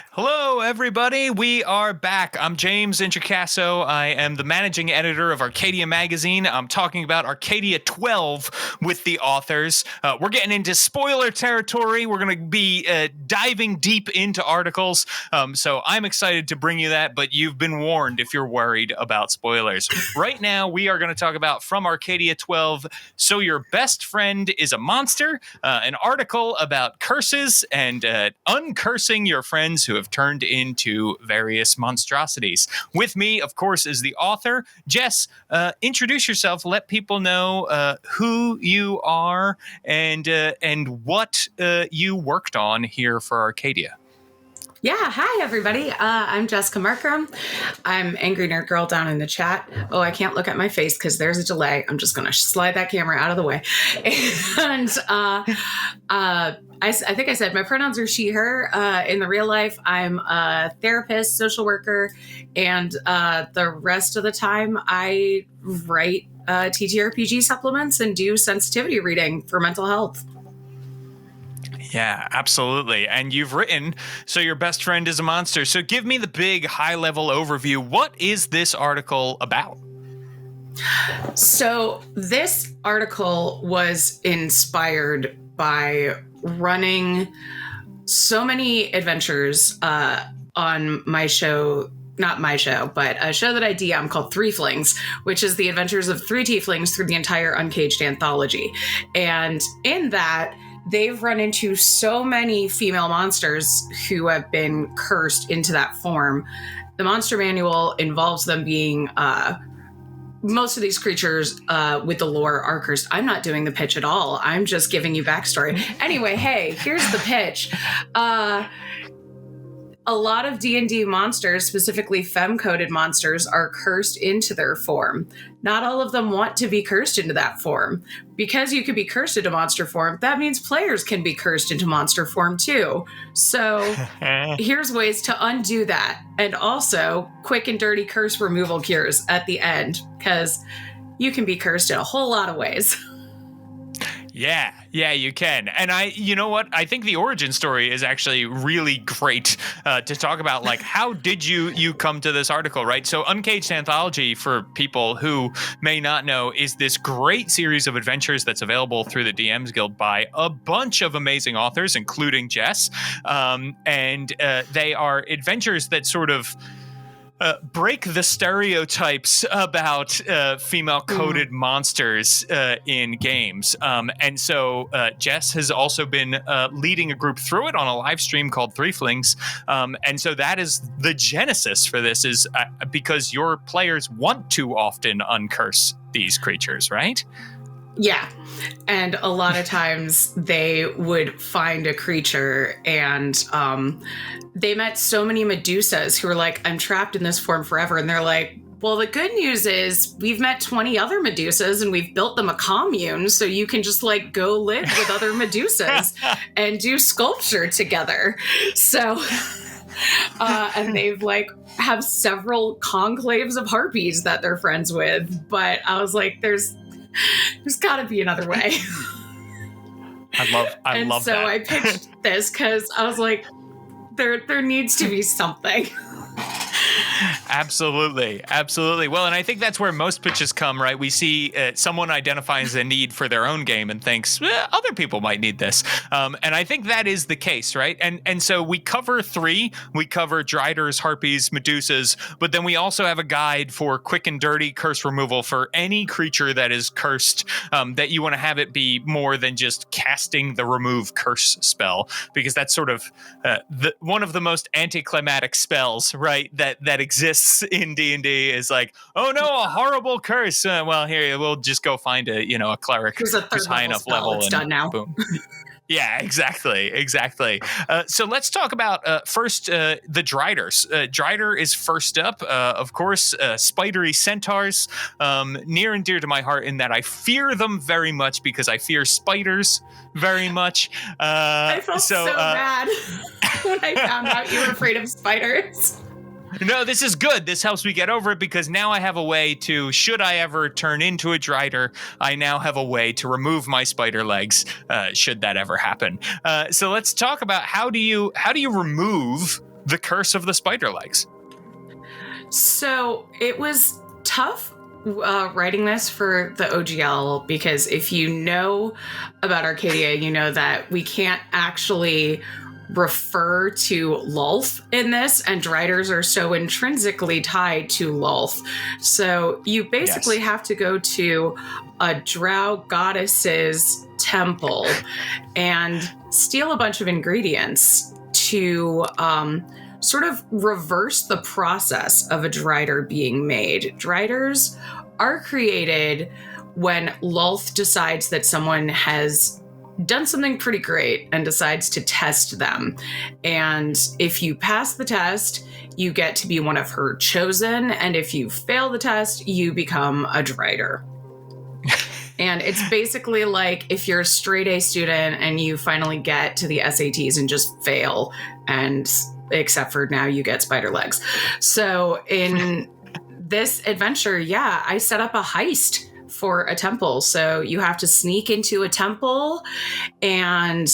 Hello, everybody. We are back. I'm James Intricasso. I am the managing editor of Arcadia magazine. I'm talking about Arcadia 12 with the authors. We're getting into spoiler territory. We're going to be diving deep into articles. So I'm excited to bring you that, but you've been warned if you're worried about spoilers. Right now, we are going to talk about from Arcadia 12, So Your Best Friend is a Monster, an article about curses and uncursing your friends who have turned into various monstrosities. With me, of course, is the author. Jess, introduce yourself. Let people know who you are and what you worked on here for Arcadia. Yeah, hi everybody. I'm Jessica Marcrum. I'm Angry Nerd Girl down in the chat. Oh, I can't look at my face because there's a delay. I'm just going to slide that camera out of the way. And I think I said my pronouns are she, her. In the real life, I'm a therapist, social worker, and the rest of the time I write TTRPG supplements and do sensitivity reading for mental health. Yeah, absolutely. And you've written, So Your Best Friend is a Monster. So give me the big high-level overview. What is this article about? So this article was inspired by running so many adventures on my show. Not my show, but a show that I DM called Three Flings, which is the adventures of three tieflings through the entire Uncaged anthology. And in that, they've run into so many female monsters who have been cursed into that form. The monster manual involves them being most of these creatures with the lore are cursed. I'm not doing the pitch at all. I'm just giving you backstory. Anyway, hey, here's the pitch. A lot of D&D monsters, specifically femme-coded monsters, are cursed into their form. Not all of them want to be cursed into that form. Because you can be cursed into monster form, that means players can be cursed into monster form too. So here's ways to undo that. And also, quick and dirty curse removal cures at the end, because you can be cursed in a whole lot of ways. Yeah, you can. And you know what? I think the origin story is actually really great to talk about. Like, how did you come to this article, right? So Uncaged Anthology, for people who may not know, is this great series of adventures that's available through the DMs Guild by a bunch of amazing authors, including Jess. And they are adventures that sort of break the stereotypes about female-coded monsters in games. And so Jess has also been leading a group through it on a live stream called Three Flings. And so that is the genesis for this, is because your players want to often uncurse these creatures, right? Yeah. And a lot of times they would find a creature and they met so many Medusas who were like, I'm trapped in this form forever. And they're like, well, the good news is we've met 20 other Medusas and we've built them a commune. So you can just like go live with other Medusas and do sculpture together. So, and they've like have several conclaves of harpies that they're friends with. But I was like, there's got to be another way. I love that. So I pitched this because I was like, there needs to be something. Absolutely. Well, and I think that's where most pitches come, right? We see someone identifies a need for their own game and thinks, other people might need this. And I think that is the case, right? And so we cover three. We cover Driders, Harpies, Medusas, but then we also have a guide for quick and dirty curse removal for any creature that is cursed, that you want to have it be more than just casting the remove curse spell, because that's sort of one of the most anticlimactic spells, right, that exists in D&D is like, oh no, a horrible curse. Well, here, we'll just go find a cleric who's high enough level. It's done now. Boom. Yeah, exactly. So let's talk about first the Driders. Drider is first up. Of course, spidery centaurs, near and dear to my heart in that I fear them very much because I fear spiders very much. I felt so bad when I found out you were afraid of spiders. No, this is good. This helps me get over it because now I have a way to, should I ever turn into a Drider, I now have a way to remove my spider legs, should that ever happen. So let's talk about how do you remove the curse of the spider legs? So it was tough writing this for the OGL, because if you know about Arcadia, you know that we can't actually refer to Lolth in this, and Driders are so intrinsically tied to Lolth. So you basically have to go to a drow goddess's temple and steal a bunch of ingredients to sort of reverse the process of a Drider being made. Driders are created when Lolth decides that someone has done something pretty great and decides to test them. And if you pass the test, you get to be one of her chosen. And if you fail the test, you become a Drider. And it's basically like if you're a straight A student and you finally get to the SATs and just fail, and except for now you get spider legs. So in this adventure, I set up a heist for a temple. So you have to sneak into a temple and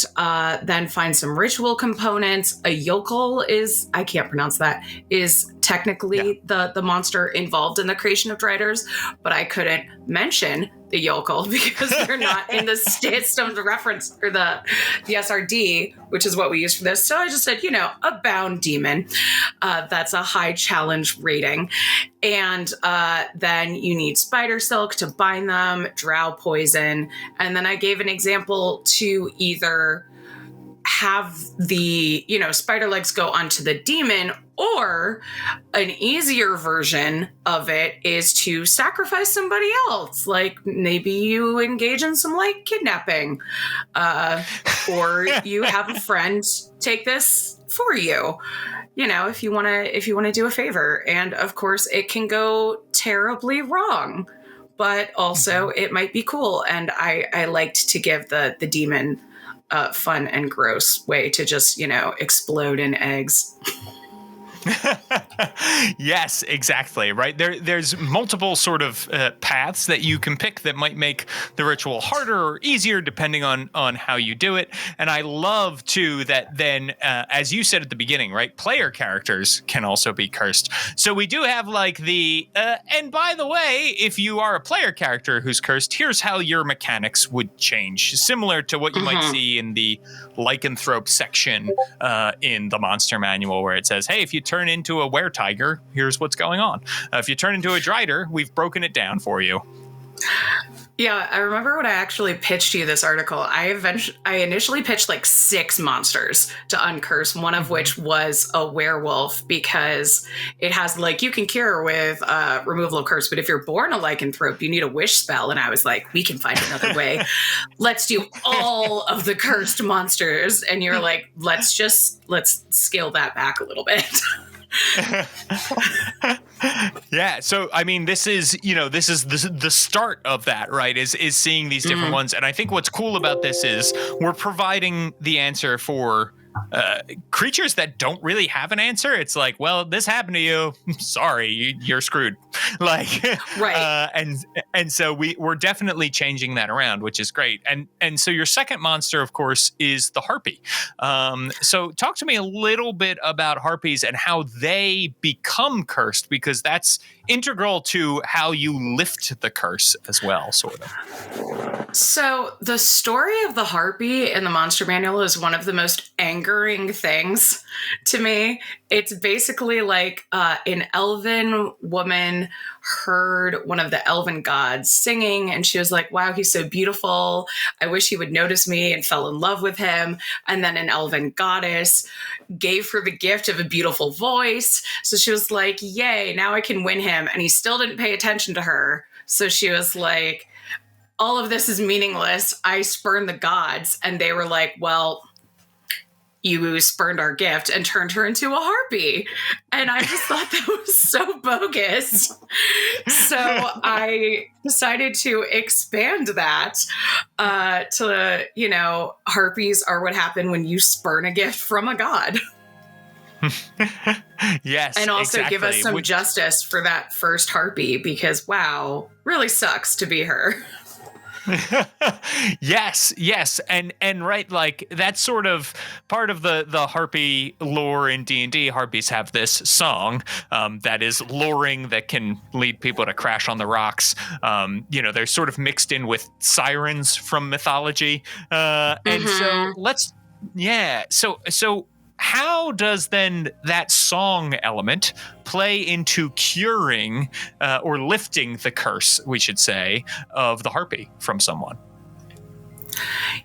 then find some ritual components. A yokel I can't pronounce that, is technically the monster involved in the creation of Driders, but I couldn't mention the yokel because they're not in the system to reference, or the SRD, which is what we use for this. So I just said, a bound demon. That's a high challenge rating. And then you need spider silk to bind them, drow poison. And then I gave an example to either have the, spider legs go onto the demon, or an easier version of it is to sacrifice somebody else. Like maybe you engage in some like kidnapping, or you have a friend take this for you. If you want to do a favor. And of course it can go terribly wrong, but also it might be cool. And I liked to give the demon fun and gross way to just, explode in eggs. Yes, exactly. Right. There's multiple sort of paths that you can pick that might make the ritual harder or easier depending on how you do it. And I love too that then, as you said at the beginning, right, player characters can also be cursed. So we do have like and by the way, if you are a player character who's cursed, here's how your mechanics would change, similar to what you might see in the lycanthrope section in the monster manual, where it says, hey, if you turn into a were-tiger, here's what's going on. If you turn into a Drider, we've broken it down for you. Yeah, I remember when I actually pitched you this article, I initially pitched like 6 monsters to uncurse, one of which was a werewolf, because it has like, you can cure with removal of curse, but if you're born a lycanthrope, you need a wish spell. And I was like, we can find another way. Let's do all of the cursed monsters. And you're like, let's scale that back a little bit. Yeah, so I mean, this is the start of that, right? Is seeing these different ones, and I think what's cool about this is we're providing the answer for creatures that don't really have an answer. It's like, well, this happened to you. Sorry, you're screwed. Like, right. And so we're definitely changing that around, which is great. And so your second monster, of course, is the Harpy. So talk to me a little bit about Harpies and how they become cursed, because that's integral to how you lift the curse as well, sort of. So the story of the Harpy in the Monster Manual is one of the most angering things to me. It's basically like an elven woman heard one of the elven gods singing, and she was like, wow, he's so beautiful. I wish he would notice me, and fell in love with him. And then an elven goddess gave her the gift of a beautiful voice. So she was like, yay, now I can win him. And he still didn't pay attention to her. So she was like, all of this is meaningless. I spurned the gods. And they were like, well, you spurned our gift, and turned her into a Harpy. And I just thought that was so bogus. So I decided to expand that to, Harpies are what happen when you spurn a gift from a god. Yes. And also exactly. give us some justice for that first Harpy, because wow, really sucks to be her. Yes, and right, like that's sort of part of the Harpy lore in D&D. Harpies have this song that is luring, that can lead people to crash on the rocks. They're sort of mixed in with sirens from mythology, and so so how does then that song element play into curing or lifting the curse, we should say, of the Harpy from someone?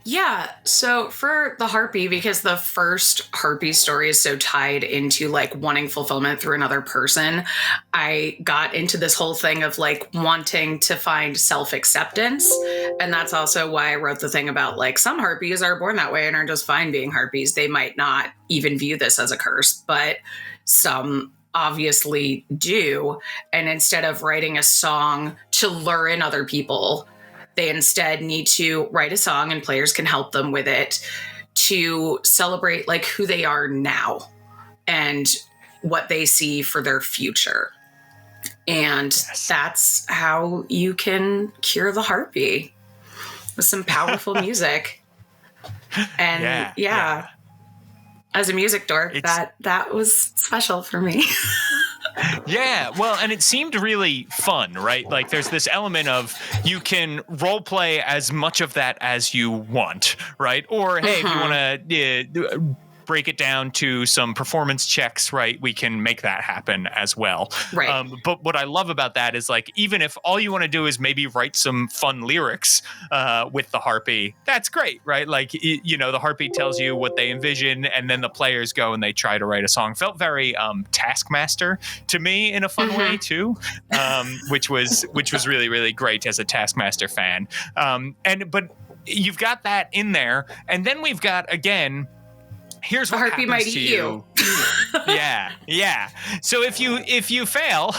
Yeah, so for the Harpy, because the first Harpy story is so tied into like wanting fulfillment through another person, I got into this whole thing of like wanting to find self-acceptance. And that's also why I wrote the thing about like some Harpies are born that way and are just fine being Harpies. They might not even view this as a curse, but some obviously do. And instead of writing a song to lure in other people, they instead need to write a song, and players can help them with it to celebrate like who they are now and what they see for their future. And that's how you can cure the Harpy, with some powerful music. And yeah. As a music dork, that was special for me. Yeah, well, and it seemed really fun, right? Like there's this element of you can role play as much of that as you want, right? Or hey, if you want to break it down to some performance checks, right, we can make that happen as well. Right. But what I love about that is like, even if all you want to do is maybe write some fun lyrics with the Harpy, that's great, right? Like, the Harpy tells you what they envision, and then the players go and they try to write a song. Felt very Taskmaster to me in a fun way too, which was really, really great as a Taskmaster fan. But you've got that in there, and then we've got, again, here's what Harpy might happens to eat you. Yeah. So if you fail,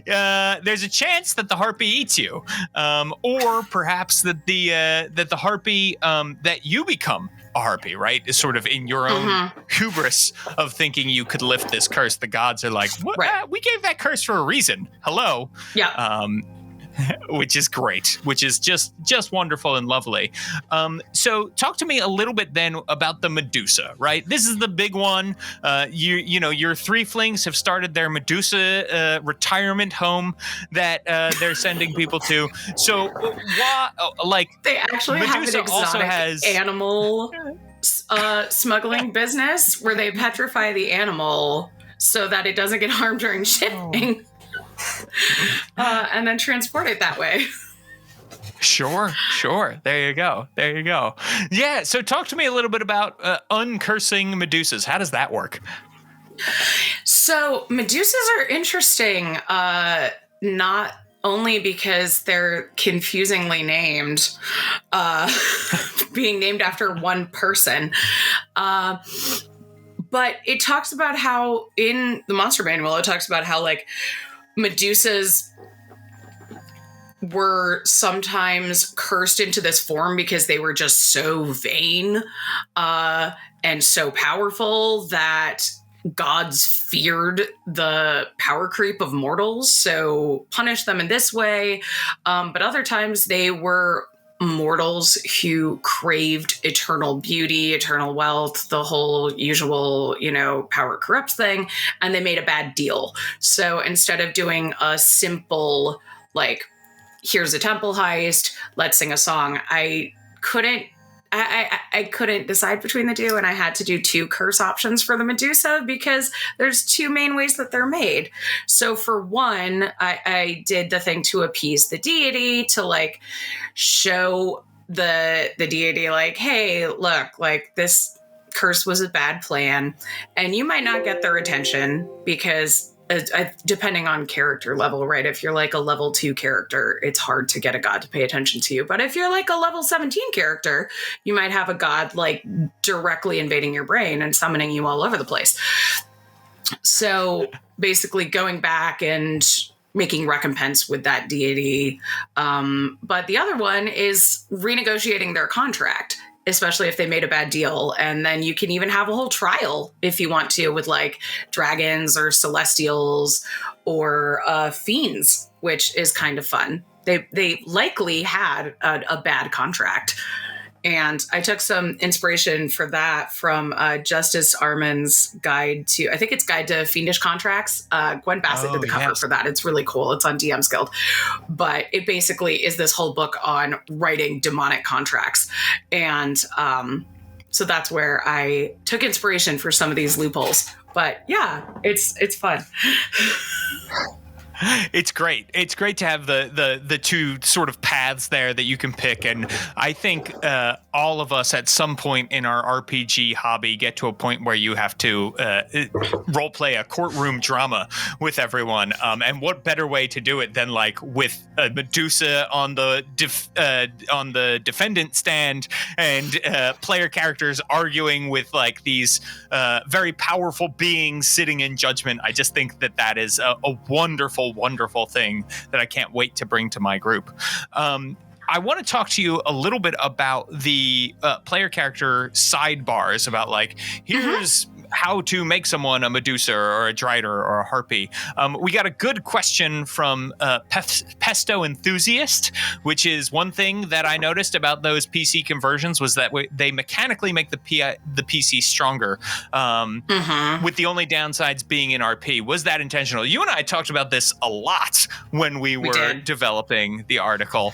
there's a chance that the Harpy eats you, or perhaps that the Harpy that you become a Harpy, right, is sort of in your own hubris of thinking you could lift this curse. The gods are like, what? Right. We gave that curse for a reason. Hello. Yeah. Which is great, which is just wonderful and lovely. So talk to me a little bit then about the Medusa, right? This is the big one. Your three flings have started their Medusa retirement home that they're sending people to. So they actually Medusa have an also exotic has animal smuggling business where they petrify the animal so that it doesn't get harmed during shipping. And then transport it that way. Sure. There you go. Yeah, so talk to me a little bit about uncursing Medusas. How does that work? So Medusas are interesting, not only because they're confusingly named, being named after one person, but it talks about how in the Monster Manual, it talks about how like Medusas were sometimes cursed into this form because they were just so vain and so powerful that gods feared the power creep of mortals, so punished them in this way. But other times they were mortals who craved eternal beauty, eternal wealth, the whole usual, power corrupts thing, and they made a bad deal. So instead of doing a simple, like, here's a temple heist, let's sing a song, I couldn't decide between the two, and I had to do two curse options for the Medusa because there's two main ways that they're made. So for one, I did the thing to appease the deity, to like show the deity like, hey, look, like this curse was a bad plan, and you might not get their attention because depending on character level, right? If you're like a level 2 character, it's hard to get a god to pay attention to you. But if you're like a level 17 character, you might have a god like directly invading your brain and summoning you all over the place. So basically going back and making recompense with that deity. But the other one is renegotiating their contract, especially if they made a bad deal. And then you can even have a whole trial if you want to, with like dragons or celestials or fiends, which is kind of fun. They likely had a bad contract. And I took some inspiration for that from Justice Arman's guide to, I think it's Guide to Fiendish Contracts. Gwen Bassett did the cover for that. It's really cool. It's on DM's Guild. But it basically is this whole book on writing demonic contracts. And so that's where I took inspiration for some of these loopholes. But yeah, it's fun. It's great. It's great to have the two sort of paths there that you can pick. And I think all of us at some point in our RPG hobby get to a point where you have to role play a courtroom drama with everyone. And what better way to do it than like with Medusa on the defendant stand and player characters arguing with like these very powerful beings sitting in judgment. I just think that is a wonderful thing that I can't wait to bring to my group. I want to talk to you a little bit about the player character sidebars, about like, here's how to make someone a Medusa or a Drider or a Harpy. We got a good question from Pesto Enthusiast, which is one thing that I noticed about those PC conversions was that they mechanically make the PC stronger, with the only downsides being in RP. Was that intentional? You and I talked about this a lot when we were developing the article.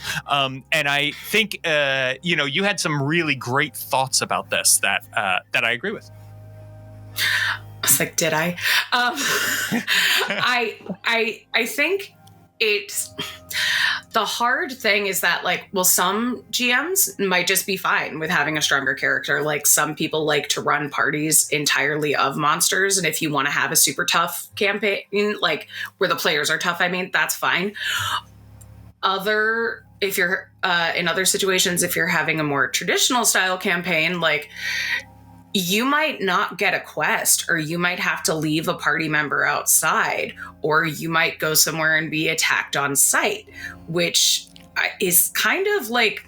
And I think, you had some really great thoughts about this that I agree with. I was like, did I? I think it's the hard thing is that like, well, some GMs might just be fine with having a stronger character. Like some people like to run parties entirely of monsters. And if you want to have a super tough campaign, like where the players are tough, I mean, that's fine. If you're in other situations, if you're having a more traditional style campaign, like you might not get a quest, or you might have to leave a party member outside, or you might go somewhere and be attacked on sight, which is kind of like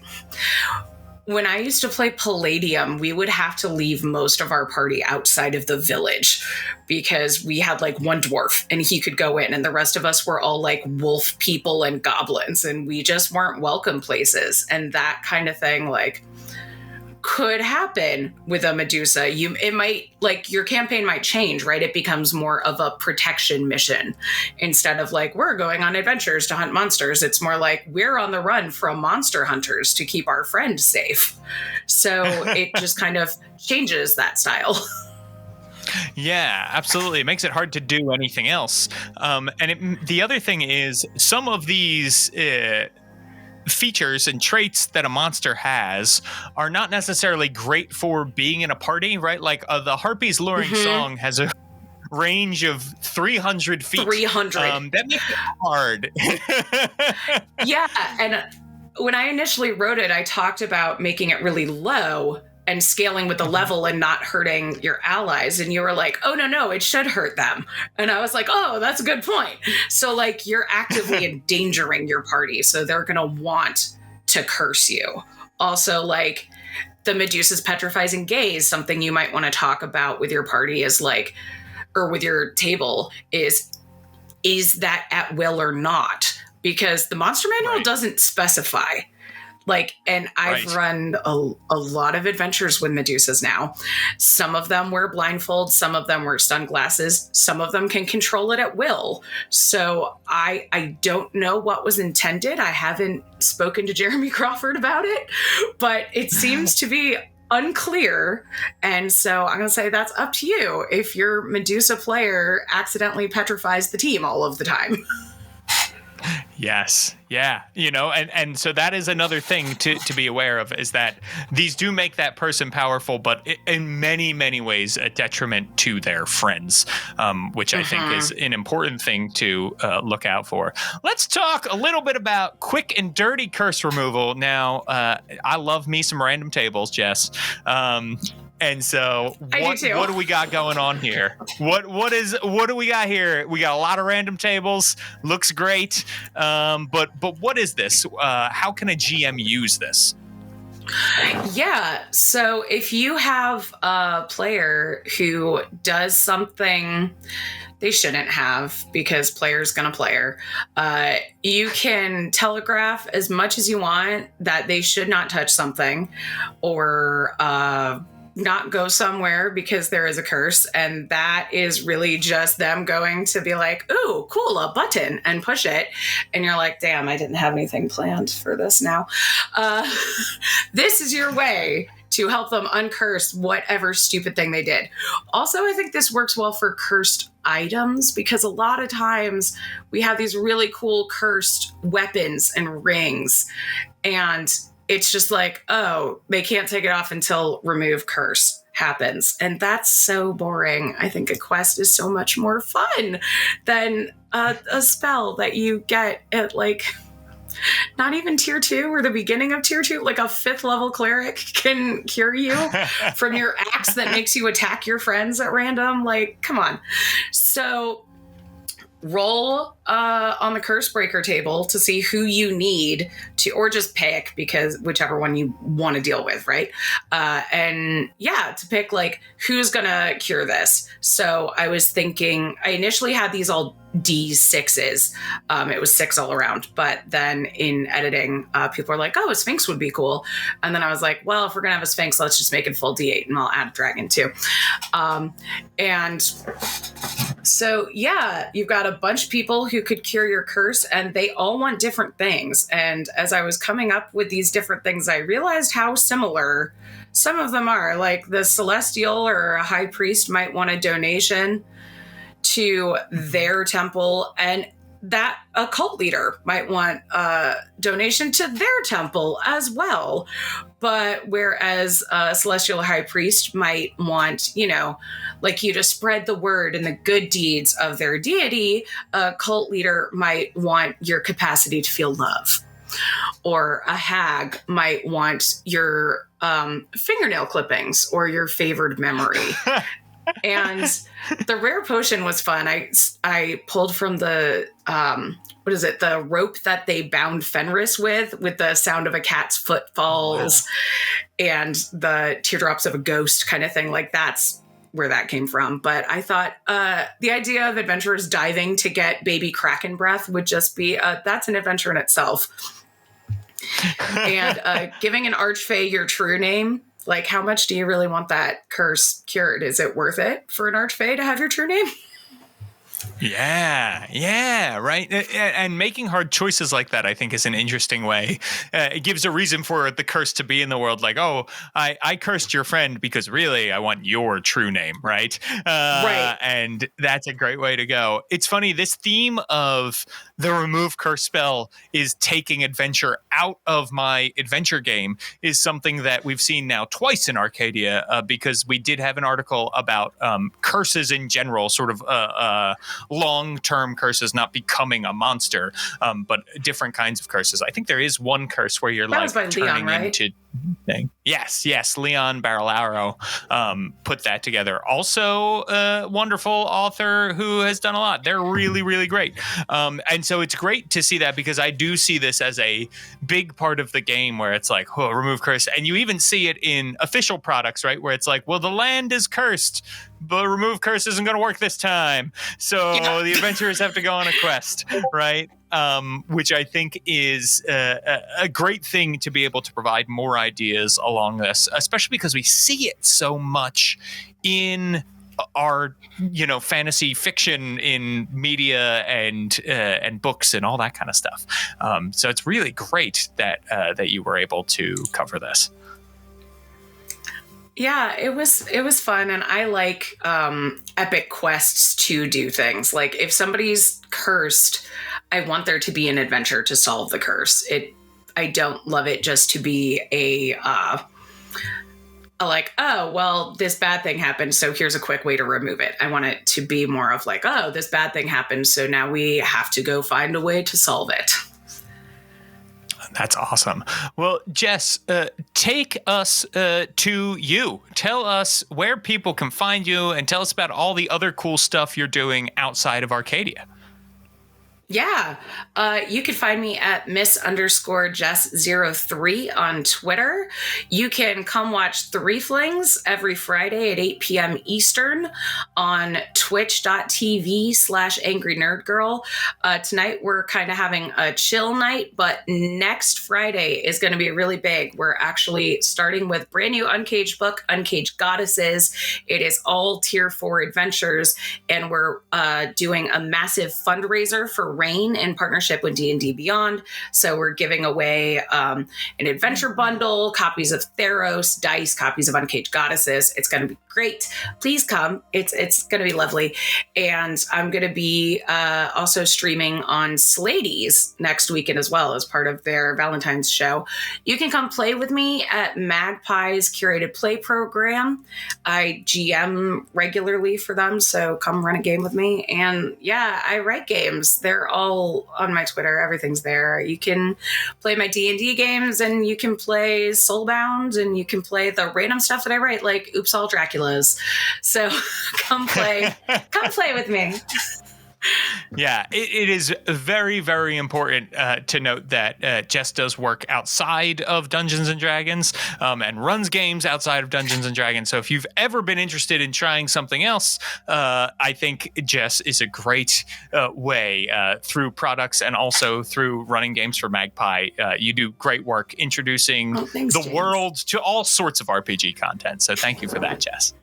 when I used to play Palladium, we would have to leave most of our party outside of the village because we had like one dwarf and he could go in, and the rest of us were all like wolf people and goblins, and we just weren't welcome places. And that kind of thing, like, could happen with a Medusa. It might, like, your campaign might change, right? It becomes more of a protection mission instead of like, we're going on adventures to hunt monsters. It's more like we're on the run from monster hunters to keep our friend safe. So it just kind of changes that style. Yeah, absolutely. It makes it hard to do anything else. The other thing is some of these features and traits that a monster has are not necessarily great for being in a party, right? Like the Harpy's luring song has a range of 300 feet. 300. That makes it hard. Yeah, and when I initially wrote it, I talked about making it really low and scaling with the level and not hurting your allies. And you were like, oh, no, it should hurt them. And I was like, oh, that's a good point. So like you're actively endangering your party. So they're going to want to curse you. Also, like the Medusa's petrifying gaze, something you might want to talk about with your party is like, or with your table is that at will or not? Because the monster manual doesn't specify. Like, and I've run a lot of adventures with Medusas now. Some of them wear blindfolds, some of them wear sunglasses, some of them can control it at will. So I don't know what was intended. I haven't spoken to Jeremy Crawford about it, but it seems to be unclear. And so I'm going to say that's up to you if your Medusa player accidentally petrifies the team all of the time. Yes. Yeah. And so that is another thing to be aware of, is that these do make that person powerful, but in many, many ways a detriment to their friends, which I think is an important thing to look out for. Let's talk a little bit about quick and dirty curse removal. Now, I love me some random tables, Jess. And so what do we got going on here? What do we got here? We got a lot of random tables. Looks great. But what is this? How can a GM use this? Yeah. So if you have a player who does something they shouldn't have because player's gonna player, you can telegraph as much as you want that they should not touch something or not go somewhere because there is a curse. And that is really just them going to be like, ooh, cool, a button, and push it. And you're like, damn, I didn't have anything planned for this now. This is your way to help them uncurse whatever stupid thing they did. Also, I think this works well for cursed items because a lot of times we have these really cool cursed weapons and rings, and it's just like, oh, they can't take it off until remove curse happens. And that's so boring. I think a quest is so much more fun than a spell that you get at like not even tier 2 or the beginning of tier 2. Like a 5th level cleric can cure you from your axe that makes you attack your friends at random. Like, come on. So roll on the curse breaker table to see who you need to, or just pick, because whichever one you want to deal with, right? And yeah, to pick like who's gonna cure this. So I was thinking, I initially had these all D6s. It was 6 all around, but then in editing, people were like, oh, a Sphinx would be cool. And then I was like, well, if we're gonna have a Sphinx, let's just make it full D8 and I'll add a dragon too. And so yeah, you've got a bunch of people who could cure your curse, and they all want different things. And as I was coming up with these different things, I realized how similar some of them are. Like the celestial or a high priest might want a donation to their temple, and that a cult leader might want a donation to their temple as well. But whereas a celestial high priest might want, you know, like you to spread the word and the good deeds of their deity, a cult leader might want your capacity to feel love. Or a hag might want your fingernail clippings or your favored memory. And the rare potion was fun. I pulled from the what is it? The rope that they bound Fenris with the sound of a cat's footfalls and the teardrops of a ghost kind of thing. Like that's where that came from. But I thought the idea of adventurers diving to get baby kraken breath would just be that's an adventure in itself. And giving an archfey your true name. Like, how much do you really want that curse cured? Is it worth it for an archfey to have your true name? Yeah, right. And making hard choices like that, I think, is an interesting way. It gives a reason for the curse to be in the world. Like, oh, I cursed your friend because really I want your true name, right? Right. And that's a great way to go. It's funny, this theme of the remove curse spell is taking adventure out of my adventure game is something that we've seen now twice in Arcadia because we did have an article about curses in general, sort of long-term curses, not becoming a monster, but different kinds of curses. I think there is one curse where you're that like turning Leon, right? into thing. Yes, Leon Barrel Arrow put that together. Also a wonderful author who has done a lot. They're really, really great. And so it's great to see that because I do see this as a big part of the game where it's like, oh, remove curse. And you even see it in official products, right? Where it's like, well, the land is cursed, but remove curse isn't going to work this time. So the adventurers have to go on a quest, right? Which I think is a great thing to be able to provide more ideas along this, especially because we see it so much in our, fantasy fiction in media and books and all that kind of stuff. So it's really great that you were able to cover this. Yeah, it was fun, and I like epic quests to do things. Like if somebody's cursed, I want there to be an adventure to solve the curse. I don't love it just to be a like, oh, well, this bad thing happened, so here's a quick way to remove it. I want it to be more of like, oh, this bad thing happened, so now we have to go find a way to solve it. That's awesome. Well, Jess, take us to you. Tell us where people can find you and tell us about all the other cool stuff you're doing outside of Arcadia. Yeah. You can find me at Miss_Jess03 on Twitter. You can come watch Three Flings every Friday at 8 p.m. Eastern on twitch.tv/Angry Nerd Girl. Tonight we're kind of having a chill night, but next Friday is going to be really big. We're actually starting with brand new Uncaged book, Uncaged Goddesses. It is all tier 4 adventures, and we're doing a massive fundraiser for Rain in partnership with D&D Beyond. So we're giving away an adventure bundle, copies of Theros, dice, copies of Uncaged Goddesses. It's going to be great. Please come. It's going to be lovely. And I'm going to be also streaming on Slady's next weekend as well as part of their Valentine's show. You can come play with me at Magpie's curated play program. I GM regularly for them, so come run a game with me. And yeah, I write games. They're all on my Twitter. Everything's there. You can play my D&D games, and you can play Soulbound, and you can play the random stuff that I write, like Oops All Draculas. So come play with me. Yeah, it is very, very important to note that Jess does work outside of Dungeons and Dragons and runs games outside of Dungeons and Dragons. So if you've ever been interested in trying something else, I think Jess is a great way through products and also through running games for Magpie. You do great work introducing Thanks, the James. world to all sorts of RPG content. So thank you for that, Jess.